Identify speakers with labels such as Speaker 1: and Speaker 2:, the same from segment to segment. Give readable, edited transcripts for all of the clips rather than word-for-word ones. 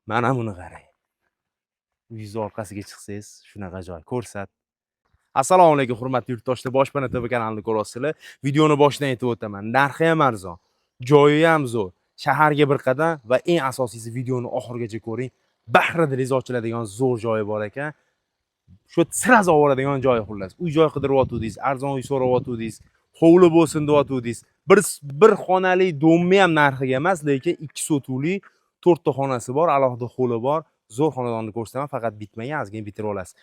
Speaker 1: Mana buni qarang. Uyingiz orqasiga chiqsangiz, shunaqa joy ko'rsat. Assalomu alaykum hurmatli yurtdoshlar, Boshpana TV kanalini ko'ryapsizlar. Videoni boshidan aytib o'taman. Narxi ham arzon, joyi ham zo'r. Shaharga bir qadam va eng asosiysi videoni oxirigacha ko'ring. Bahri dilingiz ochiladigan zo'r joyi bor ekan. Shu sirasi oladigan joy xullas. Uy joy qidiryaptidingiz, arzon uy so'rayaptidingiz, hovli bo'lsin deyaptidingiz. Bir xonali domni ham narxiga emas, lekin 2 sotuvli 4 ta xonasi bor, alohida hovli bor. Zo'r xonadonni ko'rsataman, faqat bitmagan, ozgina bitirib olasiz.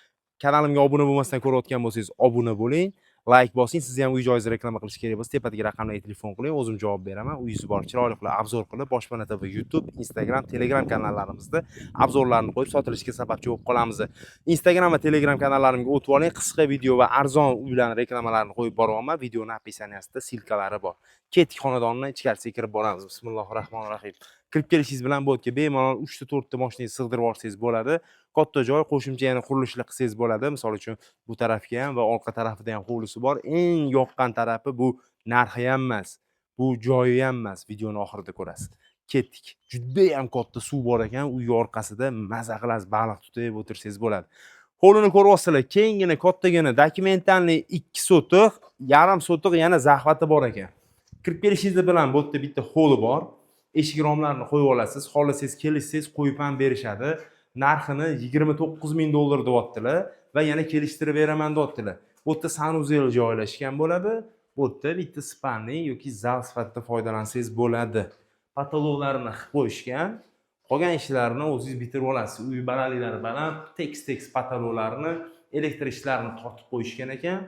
Speaker 1: Kanalimga obuna bo'lmasdan ko'rayotgan bo'lsangiz, obuna bo'ling, like bosing. Sizni ham uy joyingizni reklama qilish kerak bo'lsa, tepadagi raqamlarga telefon qiling, o'zim javob beraman. Uyingiz bor, chiroyli qilib obzor qilib, Boshpana TV YouTube, Instagram, Telegram kanallarimizda obzorlarni qo'yib sotilishga sababchi bo'lib qolamiz. Instagram va Telegram kanallarimga o'tib oling. Qisqa video va arzon uylarning reklamalarini qo'yib boryapman. Videoning opisiyaniyasida silkalari bor. Ketdik xonadonning ichkarisiga kirib boramiz. Bismillahirrohmanirrohim. Kirib kelishingiz bilan bu yerga bemalol 3 ta 4 ta mashinangizni sig'dirib olsangiz bo'ladi. Katta joy, qo'shimcha yana qurilishlar qilsangiz bo'ladi. Misol uchun bu tarafga ham va orqa tarafida ham hovlisi bor. Eng yoqqan tarafi bu narxi ham emas, bu joyi ham emas. Videoni oxirida ko'rasiz. Ketdik. Juda ham katta suv bor ekan, uy orqasida maza qilasiz, baliq tutib o'tirsangiz bo'ladi. Hovlini ko'ryapsizlar, kengina, kattagina, dokumentalniy 2 sotiq, yarim sotiq yana zahvati bor ekan. Kirib kelishingiz bilan bu yerda bitta hovli bor. Eshik romlarini qo'yib olasiz, xohlasangiz kelishsangiz qo'yib ham berishadi. Narxini $29,000 deyaptilar va yana kelishtirib beraman deyaptilar. Bu yerda sanuzel joylashgan bo'ladi. Bu yerda bitta spanning yoki zal sifatida foydalansangiz bo'ladi. Patologlarini qilib qo'yishgan. Qolgan ishlarni o'zingiz bitirib olasiz. Uy balandliklari baland, tekst patologlarini, elektr ishlarini tortib qo'yishgan ekan,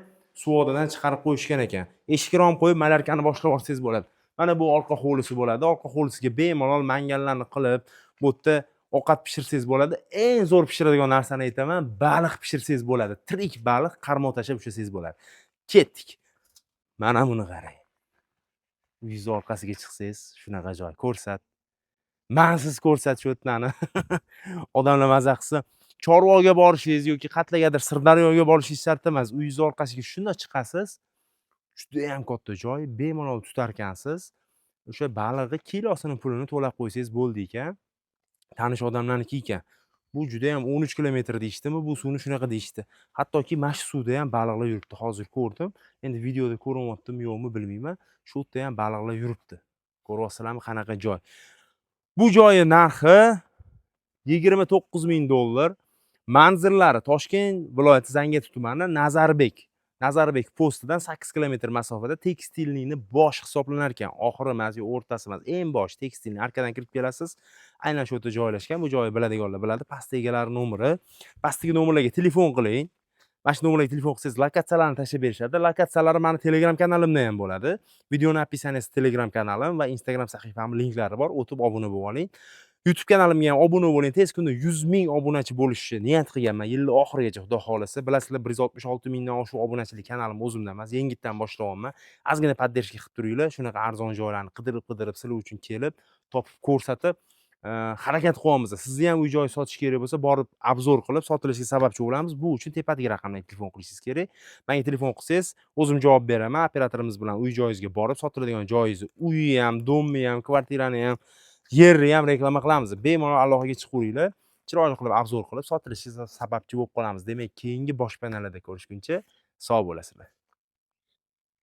Speaker 1: suvodadan chiqarib qo'yishgan ekan. Eshik rom qo'yib malarkani boshlab olsangiz bo'ladi. Mana bu orqa hovlisi bo'ladi. Orqa hovlisiga bemalol mangallarni qilib, bu yerda ovqat pishirsangiz bo'ladi. Eng zo'r pishiradigan narsani aytaman, baliq pishirsangiz bo'ladi. Tirik baliq qarmoq tashlab ushlasangiz bo'ladi. Ketdik. Mana buni qarang. Uyingiz orqasiga chiqsangiz, shunaqa joy ko'rsat. Mansiz ko'rsat shu o'tnani. Odamlar maza qilsa, Chorvoga borishingiz yoki qatlagadir Sirdaryoga borishingiz shart emas. Uyingiz orqasiga shunda chiqasiz. Juda ham katta joy, bemalol tutarkansiz. O'sha balig'i kilosini pulini to'lab qo'ysangiz bo'ldi ekan. Tanish odamlarniki ekan. Bu juda ham 13 kilometr deyishdimi, bu suvni shunaqa deyishdi. Hattoki mash suvda ham baliqlar yuribdi. Hozir ko'rdim. Endi videoda ko'ryaptimi, yo'qmi bilmayman. Shu yerda ham baliqlar yuribdi. Ko'ryapsizlarmi qanaqa joy? Bu joyi narxi $29,000. Manzillari Toshkent viloyati Zangiota tumani Nazarbek postidan 8 kilometr masofada tekstilningni bosh hisoblanar ekan. Oxiri emas, o'rtasi emas, eng bosh tekstilni arkadan kirib kelasiz. Aynan shu yerda joylashgan. Bu joyni biladiganlar biladi. Pastda egalari nomeri. Pastdagi nomerlarga telefon qiling. Mana shu nomerlarga telefon qilsangiz lokatsiyalarni tashlab berishadi. Lokatsiyalari meni Telegram kanalimda ham bo'ladi. Videoni opisiyaniyasida Telegram kanalim va Instagram sahifamning linklari bor. O'tib obuna bo'lib oling. YouTube kanalimga ham obuna bo'ling. Tez kunda 100,000 obunachi bo'lishni niyat qilganman. Yil oxirigacha Xudo xolasa. Bilasizlar, 166,000 dan oshiq obunachilik kanalim o'zimda emas. Yengitdan boshlayapman. Ozgina poddershka qilib turinglar. Shunaqa arzon joylarni qidirib sizlar uchun kelib, topib ko'rsatib harakat qilyapmiz. Sizni ham uy joy sotish kerak bo'lsa, borib obzor qilib sotilishiga sababchi bo'lamiz. Bu uchun tepadagi raqamga telefon qilishingiz kerak. Menga telefon qilsangiz, o'zim javob beraman. Operatorimiz bilan uy joyingizga borib, sotiladigan joyingizni, uyni ham, domni ham, kvartirani ham, yerni ham reklama qilamiz. Bemalol aloqaga chiqaveringlar. Chiroyli qilib obzor qilib sotilishiga sababchi bo'lib qolamiz. Demak, keyingi boshpanalarda ko'rishguncha sog' bo'lasizlar.